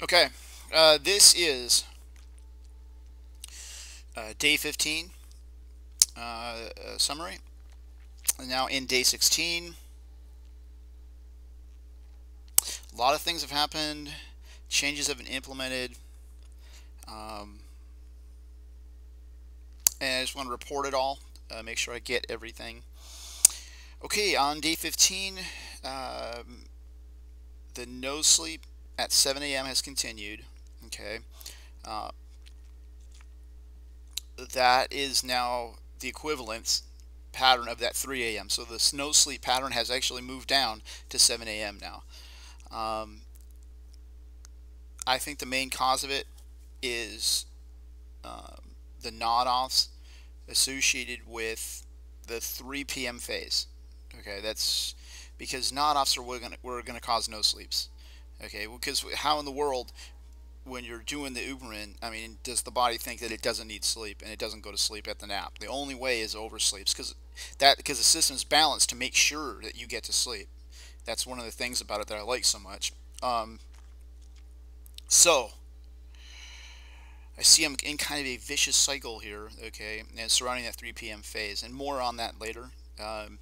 Okay, this is day 15 summary. Now in day 16, a lot of things have happened. Changes have been implemented. Um, and I just want to report it all. Make sure I get everything. Okay, on day 15, um, the no sleep at 7 a.m. has continued. Okay, uh, that is now the equivalent pattern of that 3 a.m. So the no sleep pattern has actually moved down to 7 a.m. now. Um, I think the main cause of it is the nod offs associated with the 3 p.m. phase. Okay, that's because nod offs are we're gonna cause no sleeps. Okay, because how in the world when you're doing the Uberman, I mean, does the body think that it doesn't need sleep and it doesn't go to sleep at the nap? The only way is oversleeps because the system's balanced to make sure that you get to sleep. That's one of the things about it that I like so much. Um, so I see I'm in kind of a vicious cycle here, okay, and surrounding that 3 p.m. phase, and more on that later. Um,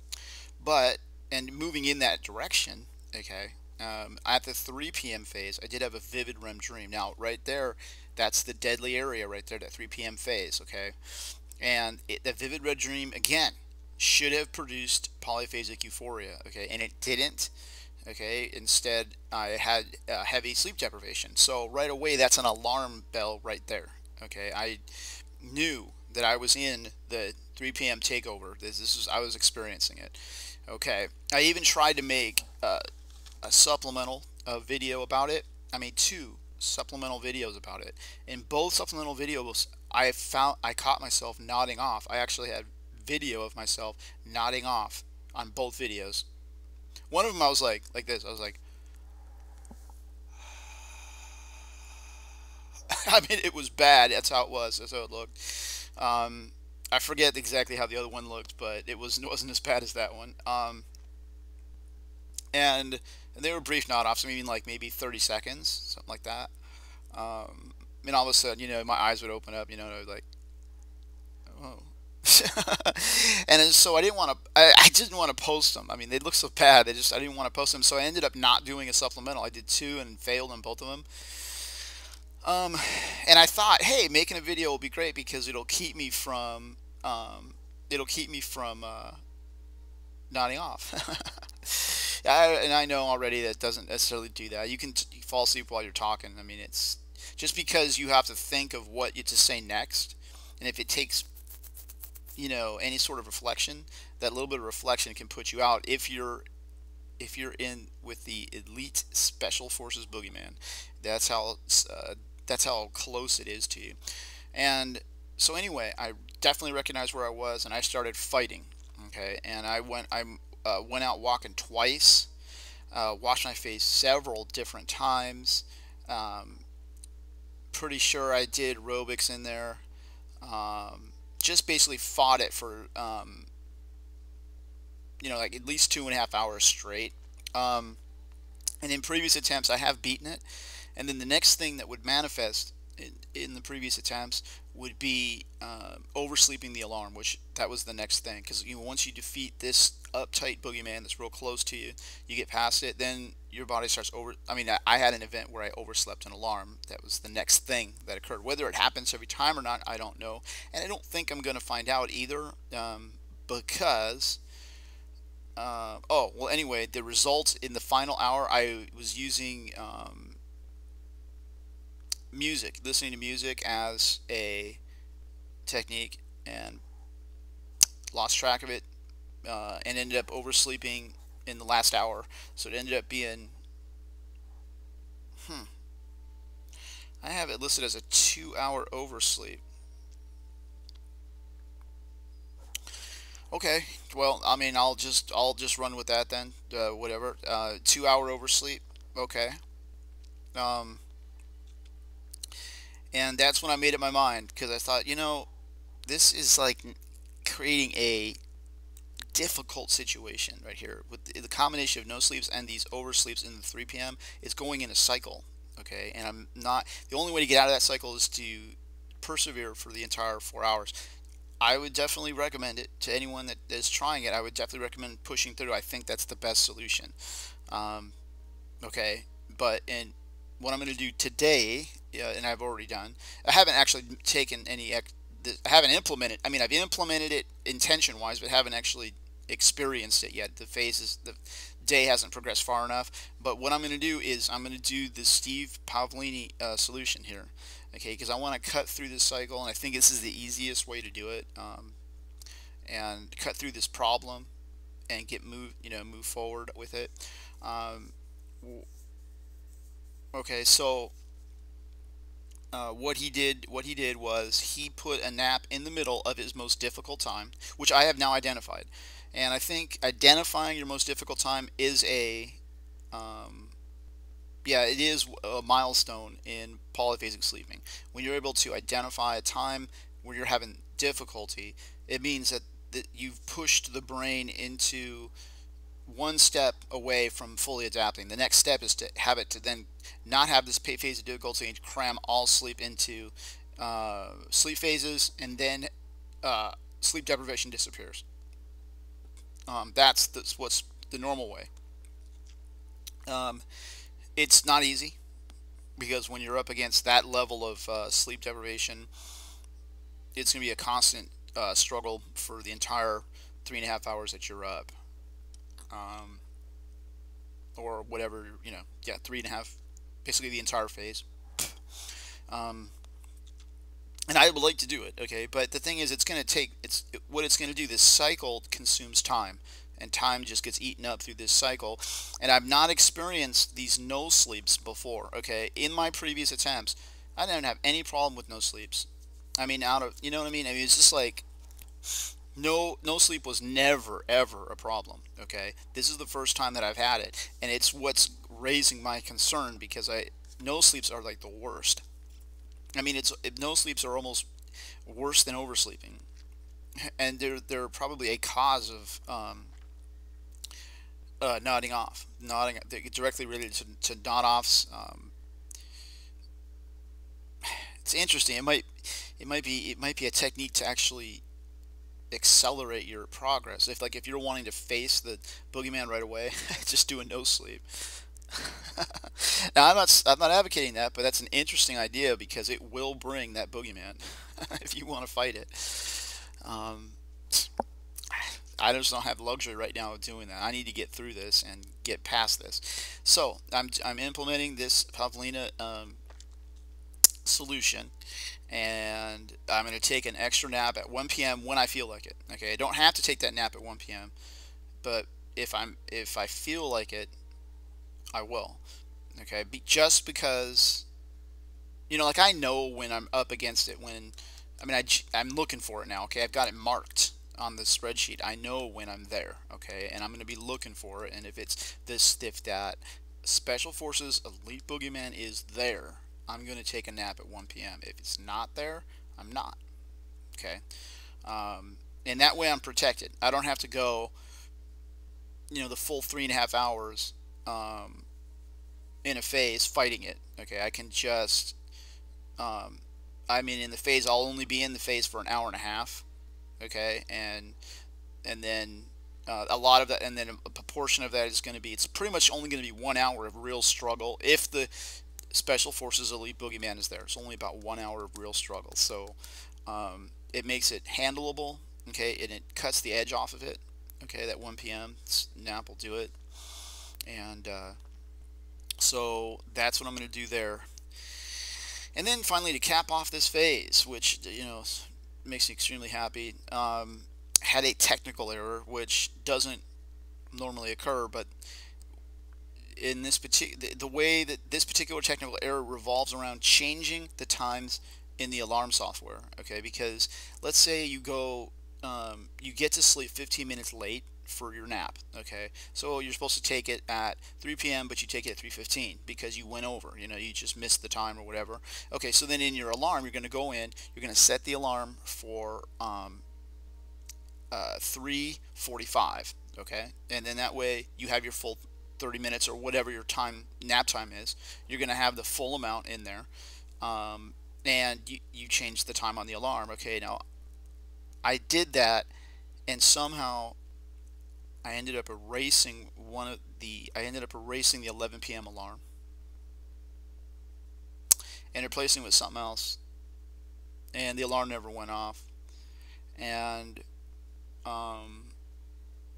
but and moving in that direction, okay. At the 3 p.m. phase, I did have a vivid REM dream. Now, right there, that's the deadly area right there, that 3 p.m. phase, okay. And that vivid red dream again should have produced polyphasic euphoria, okay, and it didn't. Okay, instead I had heavy sleep deprivation. So right away, that's an alarm bell right there. Okay, I knew that I was in the 3 p.m. takeover. This was I was experiencing it. Okay, I even tried to make a supplemental video about it. I made two supplemental videos about it. In both supplemental videos, I caught myself nodding off. I actually had video of myself nodding off on both videos. One of them I was like this. I was like, I mean, it was bad. That's how it was. That's how it looked. I forget exactly how the other one looked, but it wasn't as bad as that one. And they were brief nod offs. I mean, like maybe 30 seconds, something like that. And all of a sudden, my eyes would open up. Like, oh. And so I didn't want to. I didn't want to post them. I mean, they look so bad. I didn't want to post them. So I ended up not doing a supplemental. I did two and failed on both of them. Um, and I thought, hey, making a video will be great because it'll keep me from nodding off. And I know already that doesn't necessarily do that. You can fall asleep while you're talking. I mean, it's just because you have to think of what you to say next, and if it takes any sort of reflection, that little bit of reflection can put you out if you're in with the elite special forces boogeyman. That's how uh, that's how close it is to you. And so anyway, I definitely recognized where I was, and I started fighting. Okay, and I went out walking twice, washed my face several different times. Um, Pretty sure I did aerobics in there. Just basically fought it for like at least 2.5 hours straight. Um, and in previous attempts, I have beaten it. And then the next thing that would manifest in the previous attempts would be oversleeping the alarm, which that was the next thing. Because once you defeat this uptight boogeyman that's real close to you, you get past it, then your body starts over. I mean, I had an event where I overslept an alarm. That was the next thing that occurred. Whether it happens every time or not, I don't know, and I don't think I'm going to find out either, because. Oh well. Anyway, the results in the final hour, I was using music, listening to music as a technique, and lost track of it, and ended up oversleeping in the last hour. So it ended up being, hmm, I have it listed as a 2 hour oversleep. Okay, well, I mean, I'll just run with that then. Whatever. 2 hour oversleep. Okay. Um, and that's when I made up my mind because I thought, this is like creating a difficult situation right here with the combination of no sleeps and these oversleeps in the 3 p.m. It's going in a cycle. Okay, and I'm not, the only way to get out of that cycle is to persevere for the entire 4 hours. I would definitely recommend it to anyone that is trying it. I would definitely recommend pushing through. I think that's the best solution. Um, okay, but in what I'm going to do today, yeah, and I've already done, I haven't actually taken any, I haven't implemented, I mean, I've implemented it intention wise, but haven't actually experienced it yet. The day hasn't progressed far enough. But what I'm going to do is I'm going to do the Steve Pavlini solution here, okay? Because I want to cut through this cycle, and I think this is the easiest way to do it, and cut through this problem and move forward with it. Um, okay, so what he did was he put a nap in the middle of his most difficult time, which I have now identified. And I think identifying your most difficult time is um, yeah, it is a milestone in polyphasic sleeping. When you're able to identify a time where you're having difficulty, it means that you've pushed the brain into one step away from fully adapting. The next step is to have it to then not have this phase of difficulty and cram all sleep into sleep phases, and then sleep deprivation disappears. That's what's the normal way. Um, it's not easy because when you're up against that level of sleep deprivation, it's going to be a constant struggle for the entire 3.5 hours that you're up. Um, or whatever, yeah, 3.5, basically the entire phase. Um, and I would like to do it, okay, but the thing is, it's going to take, what it's going to do, this cycle consumes time, and time just gets eaten up through this cycle, and I've not experienced these no sleeps before, okay. In my previous attempts, I didn't have any problem with no sleeps. I mean, you know what I mean? I mean, it's just like, no sleep was never ever a problem, okay. This is the first time that I've had it, and it's what's raising my concern, because I no sleeps are like the worst. I mean, it's no sleeps are almost worse than oversleeping, and they're probably a cause of nodding off, nodding, they're directly related to nod offs. It's interesting. It might be a technique to actually accelerate your progress. If you're wanting to face the boogeyman right away, just do a no sleep. Now I'm not advocating that, but that's an interesting idea because it will bring that boogeyman if you want to fight it. Um, I just don't have the luxury right now of doing that. I need to get through this and get past this. So I'm implementing this Pavlina solution, and I'm going to take an extra nap at 1 p.m. when I feel like it. Okay, I don't have to take that nap at 1 p.m., but if I feel like it, I will. Okay, just because like I know when I'm up against it. When I mean I'm looking for it now. Okay, I've got it marked on the spreadsheet. I know when I'm there. Okay, and I'm going to be looking for it. And if that Special Forces Elite Boogeyman is there, I'm going to take a nap at 1 p.m. If it's not there, I'm not. Okay, and that way I'm protected. I don't have to go the full 3.5 hours in a phase fighting it. Okay, I can just I mean, in the phase, I'll only be in the phase for an hour and a half. Okay, and then a lot of that, and then a proportion of that is going to be, it's pretty much only going to be 1 hour of real struggle if the Special Forces Elite Boogeyman is there. It's only about 1 hour of real struggle, so it makes it handleable. Okay, and it cuts the edge off of it. Okay, that 1 p.m. nap will do it, and so that's what I'm going to do there. And then finally, to cap off this phase, which makes me extremely happy, had a technical error, which doesn't normally occur, but in this the way that this particular technical error revolves around changing the times in the alarm software. Okay, because let's say you get to sleep 15 minutes late for your nap. Okay, so you're supposed to take it at 3 p.m. but you take it at 3:15 because you went over, you just missed the time or whatever. Okay, so then in your alarm, you're going to go in, you're going to set the alarm for 3:45. Okay, and then that way you have your full 30 minutes or whatever your nap time is. You're going to have the full amount in there. And you change the time on the alarm. Okay, now I did that, and somehow I ended up erasing the 11 p.m. alarm and replacing it with something else, and the alarm never went off. And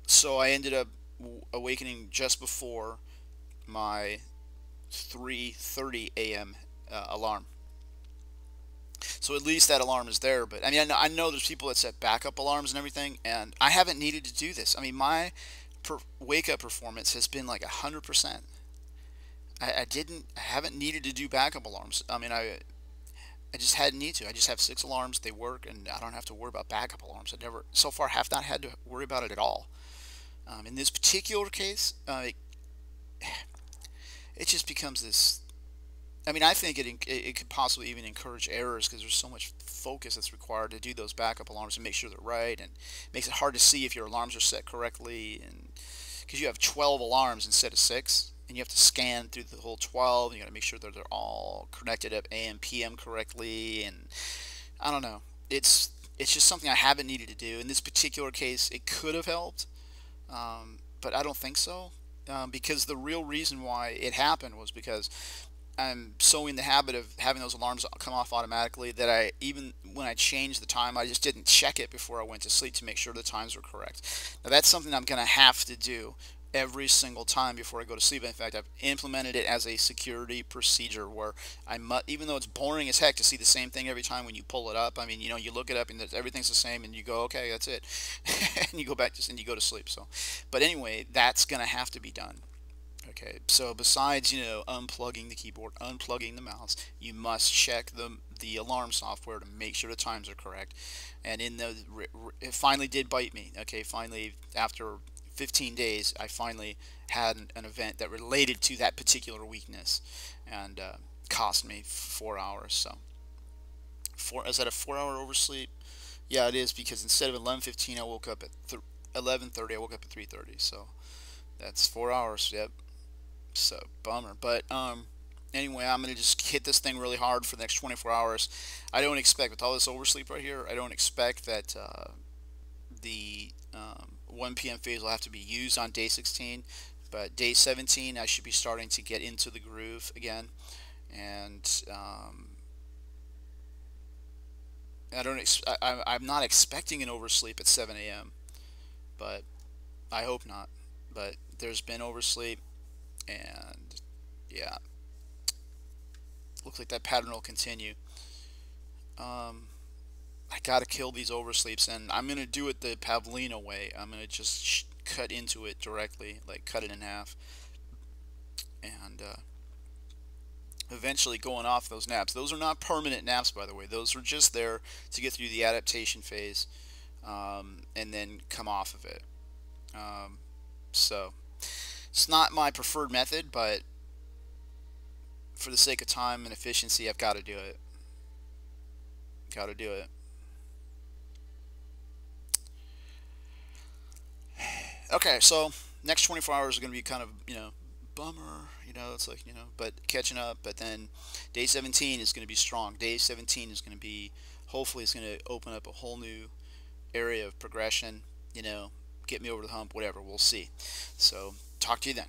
so I ended up awakening just before my 3:30 a.m. Alarm. So at least that alarm is there. But I mean, I know there's people that set backup alarms and everything, and I haven't needed to do this. I mean, my wake up performance has been like 100%. I haven't needed to do backup alarms. I mean, I just hadn't need to. I just have 6 alarms. They work, and I don't have to worry about backup alarms. I never, so far, have not had to worry about it at all. In this particular case, it just becomes this. I mean, I think it could possibly even encourage errors because there's so much focus that's required to do those backup alarms and make sure they're right, and it makes it hard to see if your alarms are set correctly, and because you have 12 alarms instead of 6, and you have to scan through the whole 12, and you got to make sure that they're all connected up AM PM correctly, and I don't know. It's just something I haven't needed to do. In this particular case, it could have helped, but I don't think so. Because the real reason why it happened was because I'm so in the habit of having those alarms come off automatically that even when I changed the time, I just didn't check it before I went to sleep to make sure the times were correct. Now that's something I'm going to have to do every single time before I go to sleep. In fact, I've implemented it as a security procedure where even though it's boring as heck to see the same thing every time when you pull it up. I mean, you look it up and everything's the same, and you go, okay, that's it, and you go back and you go to sleep. So, but anyway, that's going to have to be done. Okay, so besides, unplugging the keyboard, unplugging the mouse, you must check the alarm software to make sure the times are correct. And it finally did bite me. Okay, finally, after 15 days, I finally had an event that related to that particular weakness, and cost me 4 hours. So, is that a 4-hour oversleep? Yeah, it is, because instead of 11:15, I woke up at 11:30. I woke up at 3:30. So that's 4 hours. Yep. So bummer. But anyway, I'm gonna just hit this thing really hard for the next 24 hours. I don't expect, with all this oversleep right here, I don't expect that the 1 p.m. phase will have to be used on day 16. But day 17, I should be starting to get into the groove again, and I'm not expecting an oversleep at 7 a.m. But I hope not. But there's been oversleep. And yeah, looks like that pattern will continue. I gotta kill these oversleeps, and I'm gonna do it the Pavlina way. I'm gonna just cut into it directly, like cut it in half, and eventually going off those naps. Those are not permanent naps, by the way. Those are just there to get through the adaptation phase, and then come off of it. So it's not my preferred method, but for the sake of time and efficiency, I've got to do it. Got to do it. Okay, so next 24 hours are going to be kind of, bummer, it's like, but catching up. But then day 17 is going to be strong. Day 17 is going to be, hopefully it's going to open up a whole new area of progression, get me over the hump, whatever. We'll see. So talk to you then.